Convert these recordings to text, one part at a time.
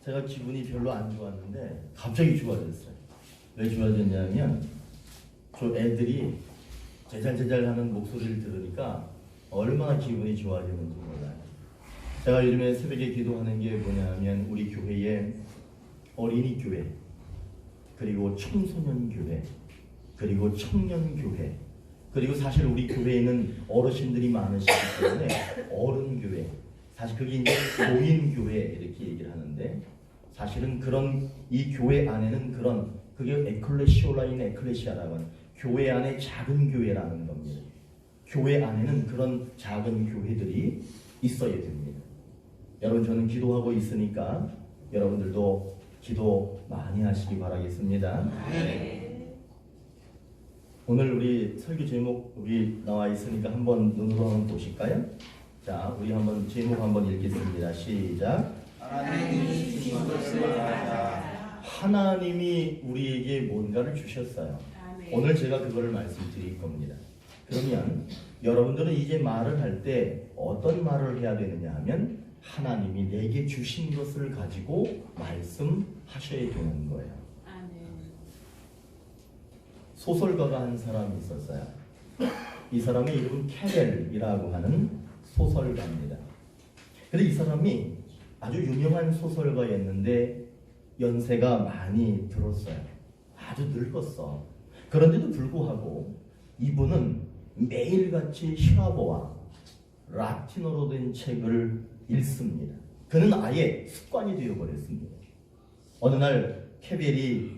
제가 기분이 별로 안 좋았는데 갑자기 좋아졌어요. 왜 좋아졌냐면 저 애들이 제잘제잘하는 목소리를 들으니까 얼마나 기분이 좋아지는지 몰라요. 제가 요즘에 새벽에 기도하는 게 뭐냐면 우리 교회에 어린이 교회, 그리고 청소년 교회, 그리고 청년 교회, 그리고 사실 우리 교회에는 어르신들이 많으시기 때문에 어른 교회, 사실 그게 이제 노인 교회 이렇게 얘기를 하는데, 사실은 그런 이 교회 안에는 그런 그게 에클레시올라인 에클레시아라고 하는 교회 안에 작은 교회라는 겁니다. 교회 안에는 그런 작은 교회들이 있어야 됩니다. 여러분, 저는 기도하고 있으니까 여러분들도 기도 많이 하시기 바라겠습니다. 네. 오늘 우리 설교 제목 우리 나와 있으니까 한번 눈으로 한번 보실까요? 자, 우리 한번 제목 한번 읽겠습니다. 시작. 하나님이 주신 것을 말하자. 하나님이 우리에게 뭔가를 주셨어요. 오늘 제가 그거를 말씀드릴 겁니다. 그러면 여러분들은 이제 말을 할 때 어떤 말을 해야 되느냐 하면 하나님이 내게 주신 것을 가지고 말씀하셔야 되는 거예요. 소설가가 한 사람이 있었어요. 이 사람의 이름은 캐렐이라고 하는 소설가입니다. 근데 이 사람이 아주 유명한 소설가였는데 연세가 많이 들었어요. 아주 늙었어. 그런데도 불구하고 이분은 매일같이 샤바와 라틴어로 된 책을 읽습니다. 그는 아예 습관이 되어버렸습니다. 어느 날 캐벨이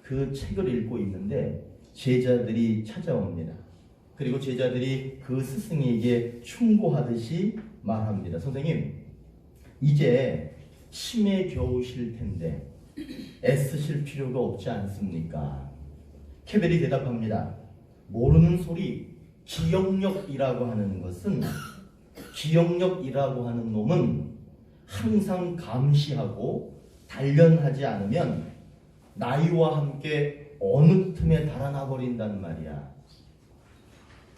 그 책을 읽고 있는데 제자들이 찾아옵니다. 그리고 제자들이 그 스승에게 충고하듯이 말합니다. 선생님, 이제 심에 겨우실 텐데 애쓰실 필요가 없지 않습니까? 캐벨이 대답합니다. 모르는 소리. 기억력이라고 하는 것은, 기억력이라고 하는 놈은 항상 감시하고 단련하지 않으면 나이와 함께 어느 틈에 달아나 버린단 말이야.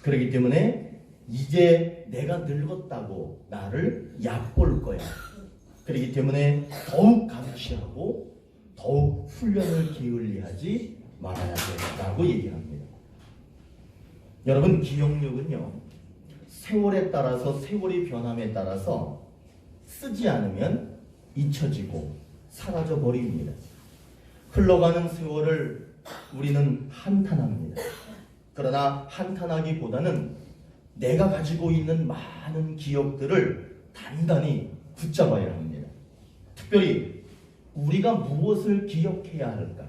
그렇기 때문에 이제 내가 늙었다고 나를 얕볼 거야. 그렇기 때문에 더욱 감시하고 더욱 훈련을 게을리하지 말아야 된다고 얘기합니다. 여러분, 기억력은요, 세월에 따라서, 세월이 변함에 따라서 쓰지 않으면 잊혀지고 사라져 버립니다. 흘러가는 세월을 우리는 한탄합니다. 그러나 한탄하기보다는 내가 가지고 있는 많은 기억들을 단단히 붙잡아야 합니다. 특별히 우리가 무엇을 기억해야 할까?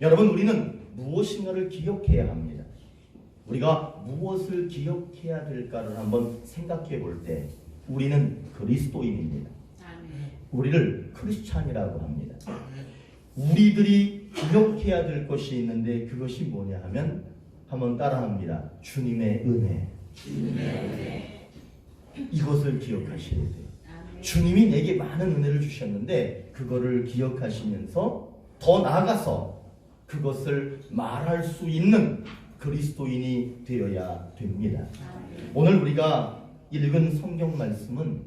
여러분, 우리는 무엇인가를 기억해야 합니다. 우리가 무엇을 기억해야 될까를 한번 생각해 볼 때 우리는 그리스도인입니다. 우리를 크리스찬이라고 합니다. 우리들이 기억해야 될 것이 있는데 그것이 뭐냐 하면 한번 따라합니다. 주님의 은혜. 이것을 기억하셔야 돼요. 주님이 내게 많은 은혜를 주셨는데 그거를 기억하시면서 더 나아가서 그것을 말할 수 있는 그리스도인이 되어야 됩니다. 오늘 우리가 읽은 성경 말씀은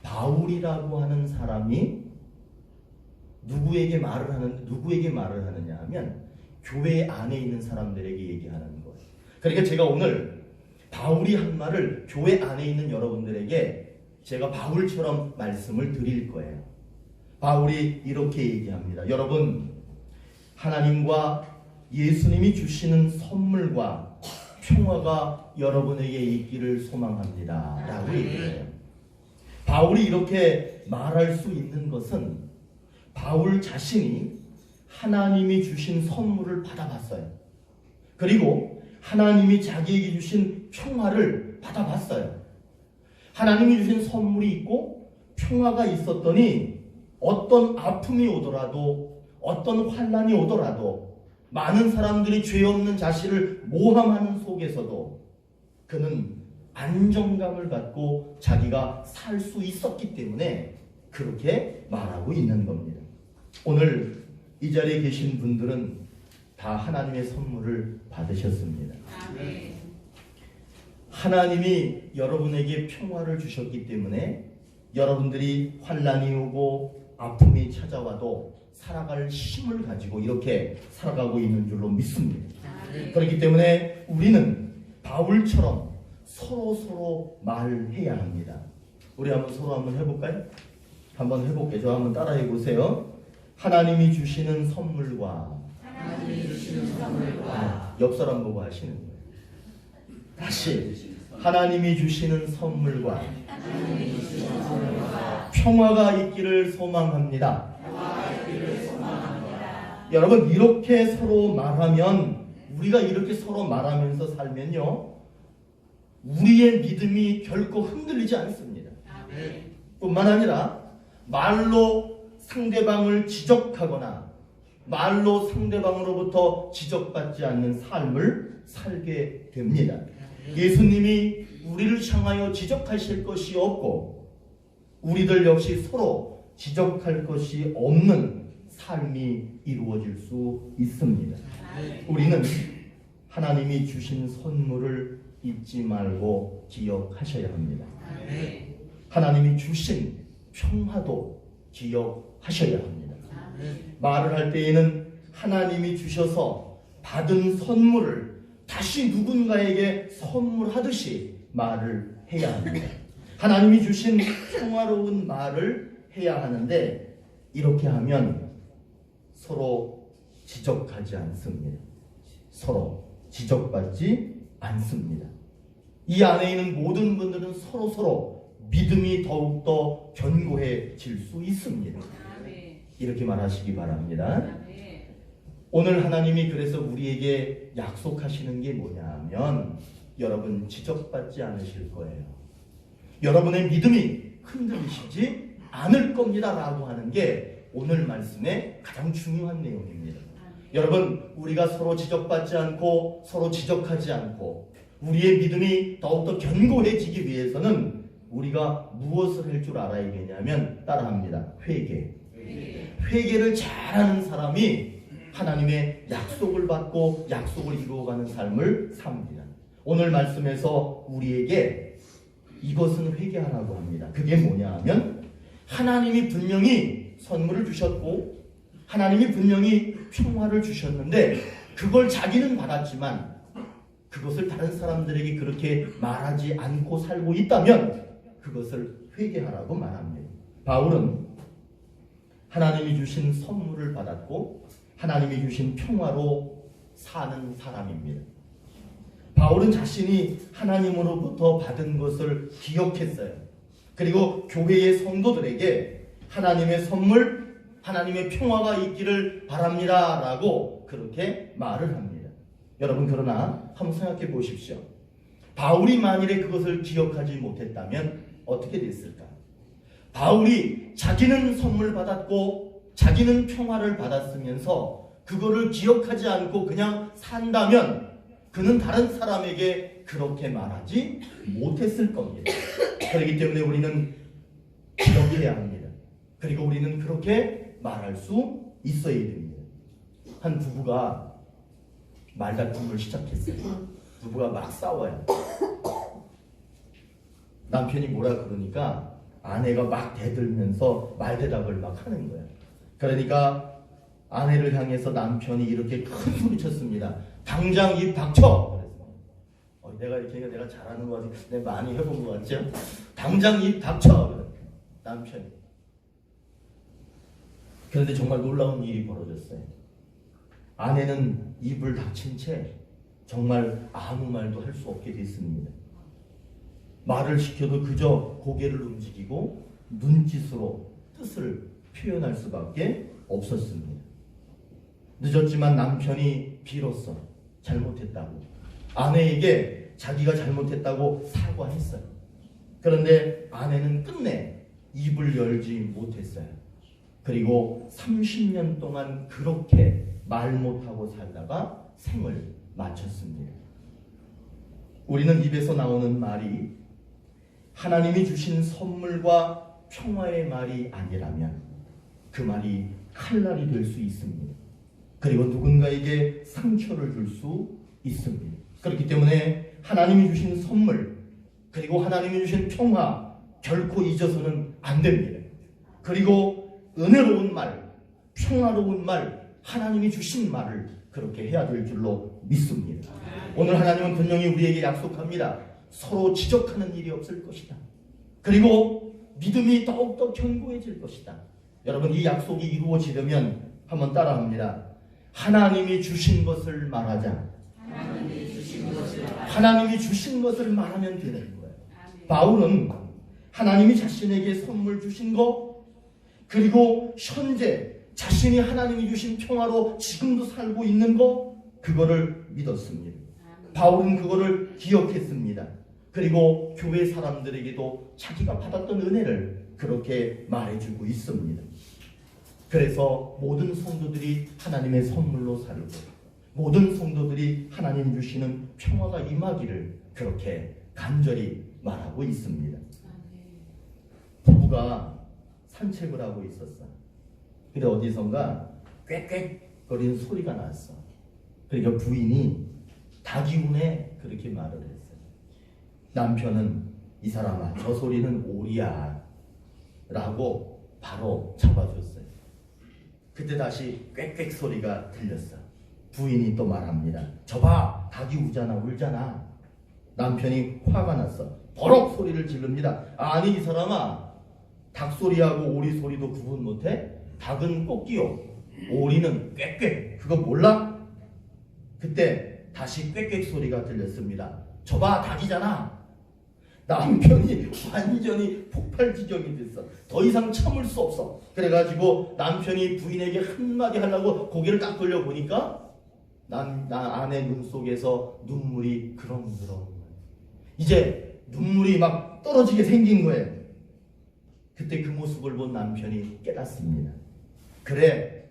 바울이라고 하는 사람이 누구에게 말을 하느냐 하면 교회 안에 있는 사람들에게 얘기하는 거예요. 그러니까 제가 오늘 바울이 한 말을 교회 안에 있는 여러분들에게 제가 바울처럼 말씀을 드릴 거예요. 바울이 이렇게 얘기합니다. 여러분, 하나님과 예수님이 주시는 선물과 평화가 여러분에게 있기를 소망합니다. 라고 얘기해요. 바울이 이렇게 말할 수 있는 것은 바울 자신이 하나님이 주신 선물을 받아봤어요. 그리고 하나님이 자기에게 주신 평화를 받아봤어요. 하나님이 주신 선물이 있고 평화가 있었더니 어떤 아픔이 오더라도, 어떤 환난이 오더라도, 많은 사람들이 죄 없는 자신을 모함하는 속에서도 그는 안정감을 갖고 자기가 살 수 있었기 때문에 그렇게 말하고 있는 겁니다. 오늘 이 자리에 계신 분들은 다 하나님의 선물을 받으셨습니다. 아멘. 하나님이 여러분에게 평화를 주셨기 때문에 여러분들이 환난이 오고 아픔이 찾아와도 살아갈 힘을 가지고 이렇게 살아가고 있는 줄로 믿습니다. 그렇기 때문에 우리는 바울처럼 서로 말해야 합니다. 우리 한번 서로 한번 해볼까요? 한번 해볼게요. 저 한번 따라해 보세요. 하나님이 주시는 선물과 옆 사람 보고 하시는 거예요. 다시 하나님이 주시는 선물과 평화가 있기를 소망합니다. 여러분 이렇게 서로 말하면 우리가 이렇게 서로 말하면서 살면요 우리의 믿음이 결코 흔들리지 않습니다. 뿐만 아니라 말로 상대방을 지적하거나 말로 상대방으로부터 지적받지 않는 삶을 살게 됩니다. 예수님이 우리를 향하여 지적하실 것이 없고 우리들 역시 서로 지적할 것이 없는 삶이 이루어질 수 있습니다. 우리는 하나님이 주신 선물을 잊지 말고 기억하셔야 합니다. 하나님이 주신 평화도 기억하셔야 합니다. 말을 할 때에는 하나님이 주셔서 받은 선물을 다시 누군가에게 선물하듯이 말을 해야 합니다. 하나님이 주신 평화로운 말을 해야 하는데 이렇게 하면 서로 지적하지 않습니다. 서로 지적받지 않습니다. 이 안에 있는 모든 분들은 서로 믿음이 더욱더 견고해질 수 있습니다. 이렇게 말하시기 바랍니다. 오늘 하나님이 그래서 우리에게 약속하시는 게 뭐냐면 여러분 지적받지 않으실 거예요. 여러분의 믿음이 흔들리시지 않을 겁니다 라고 하는 게 오늘 말씀의 가장 중요한 내용입니다. 여러분 우리가 서로 지적받지 않고 서로 지적하지 않고 우리의 믿음이 더욱더 견고해지기 위해서는 우리가 무엇을 할 줄 알아야겠냐면 따라합니다. 회개를 잘하는 사람이 하나님의 약속을 받고 약속을 이루어가는 삶을 삽니다. 오늘 말씀에서 우리에게 이것은 회개하라고 합니다. 그게 뭐냐 하면 하나님이 분명히 선물을 주셨고 하나님이 분명히 평화를 주셨는데 그걸 자기는 받았지만 그것을 다른 사람들에게 그렇게 말하지 않고 살고 있다면 그것을 회개하라고 말합니다. 바울은 하나님이 주신 선물을 받았고 하나님이 주신 평화로 사는 사람입니다. 바울은 자신이 하나님으로부터 받은 것을 기억했어요. 그리고 교회의 성도들에게 하나님의 선물, 하나님의 평화가 있기를 바랍니다 라고 그렇게 말을 합니다. 여러분 그러나 한번 생각해 보십시오. 바울이 만일에 그것을 기억하지 못했다면 어떻게 됐을까? 바울이 자기는 선물 받았고 자기는 평화를 받았으면서 그거를 기억하지 않고 그냥 산다면 그는 다른 사람에게 그렇게 말하지 못했을 겁니다. 그렇기 때문에 우리는 기억해야 합니다. 그리고 우리는 그렇게 말할 수 있어야 됩니다. 한 부부가 말다툼을 시작했어요. 부부가 막 싸워요. 남편이 뭐라 그러니까 아내가 막 대들면서 말대답을 막 하는 거예요. 그러니까 아내를 향해서 남편이 이렇게 큰 소리 쳤습니다. 당장 입 닥쳐! 그래서 내가 잘하는 거 같아. 내가 많이 해본 거 같죠? 당장 입 닥쳐! 남편이. 그런데 정말 놀라운 일이 벌어졌어요. 아내는 입을 닥친 채 정말 아무 말도 할 수 없게 됐습니다. 말을 시켜도 그저 고개를 움직이고 눈짓으로 뜻을 표현할 수밖에 없었습니다. 늦었지만 남편이 비로소 잘못했다고 아내에게 자기가 잘못했다고 사과했어요. 그런데 아내는 끝내 입을 열지 못했어요. 그리고 30년 동안 그렇게 말 못하고 살다가 생을 마쳤습니다. 우리는 입에서 나오는 말이 하나님이 주신 선물과 평화의 말이 아니라면 그 말이 칼날이 될 수 있습니다. 그리고 누군가에게 상처를 줄 수 있습니다. 그렇기 때문에 하나님이 주신 선물 그리고 하나님이 주신 평화 결코 잊어서는 안 됩니다. 그리고 은혜로운 말, 평화로운 말, 하나님이 주신 말을 그렇게 해야 될 줄로 믿습니다. 오늘 하나님은 분명히 우리에게 약속합니다. 서로 지적하는 일이 없을 것이다. 그리고 믿음이 더욱더 견고해질 것이다. 여러분, 이 약속이 이루어지려면 한번 따라합니다. 하나님이 주신 것을 말하자. 하나님이 주신 것을 말하면 되는 거예요. 바울은 하나님이 자신에게 선물 주신 거, 그리고 현재 자신이 하나님이 주신 평화로 지금도 살고 있는 거, 그거를 믿었습니다. 바울은 그거를 기억했습니다. 그리고 교회 사람들에게도 자기가 받았던 은혜를 그렇게 말해주고 있습니다. 그래서 모든 성도들이 하나님의 선물로 살고, 모든 성도들이 하나님 주시는 평화가 임하기를 그렇게 간절히 말하고 있습니다. 부부가 산책을 하고 있었어. 근데 어디선가 꽥꽥거리는 소리가 났어. 그러니까 부인이 닭이우네 그렇게 말을 했어요. 남편은 이 사람아, 저 소리는 오리야 라고 바로 잡아줬어요. 그때 다시 꽥꽥 소리가 들렸어. 부인이 또 말합니다. 저봐, 닭이 울잖아. 남편이 화가 났어. 버럭 소리를 지릅니다. 아니 이 사람아, 닭 소리하고 오리 소리도 구분 못해? 닭은 꼭기요, 오리는 꽥꽥, 그거 몰라? 그때 다시 꽥꽥 소리가 들렸습니다. 저봐, 닭이잖아. 남편이 완전히 폭발 지경이 됐어. 더 이상 참을 수 없어. 그래가지고 남편이 부인에게 한마디 하려고 고개를 딱 돌려보니까 나 아내 눈 속에서 눈물이 그렁그렁, 이제 눈물이 막 떨어지게 생긴 거예요. 그때 그 모습을 본 남편이 깨닫습니다. 그래,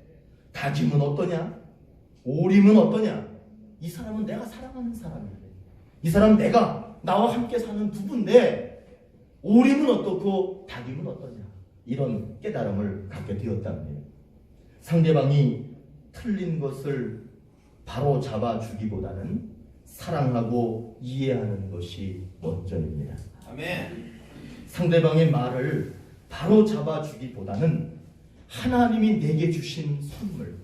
닭이면 어떠냐? 오리면 어떠냐? 이 사람은 내가 사랑하는 사람인데, 이 사람은 내가 나와 함께 사는 부부인데, 오리면 어떻고 닭이면 어떠냐? 이런 깨달음을 갖게 되었답니다. 상대방이 틀린 것을 바로 잡아주기보다는 사랑하고 이해하는 것이 먼저입니다. 아멘. 상대방의 말을 바로 잡아주기보다는 하나님이 내게 주신 선물,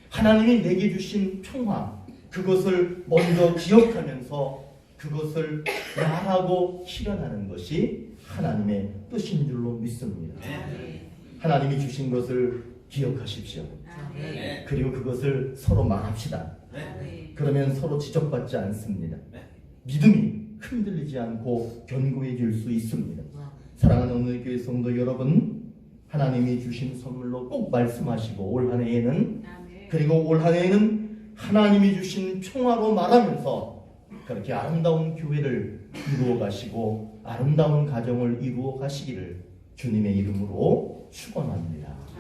하나님이 내게 주신 평화, 그것을 먼저 기억하면서 그것을 말하고 실현하는 것이 하나님의 뜻인 줄로 믿습니다. 하나님이 주신 것을 기억하십시오. 그리고 그것을 서로 말합시다. 그러면 서로 지적받지 않습니다. 믿음이 흔들리지 않고 견고해질 수 있습니다. 사랑하는 오늘 교회 성도 여러분, 하나님이 주신 선물로 꼭 말씀하시고 올 한 해에는, 그리고 올 한 해에는 하나님이 주신 평화로 말하면서 그렇게 아름다운 교회를 이루어 가시고 아름다운 가정을 이루어 가시기를 주님의 이름으로 축원합니다.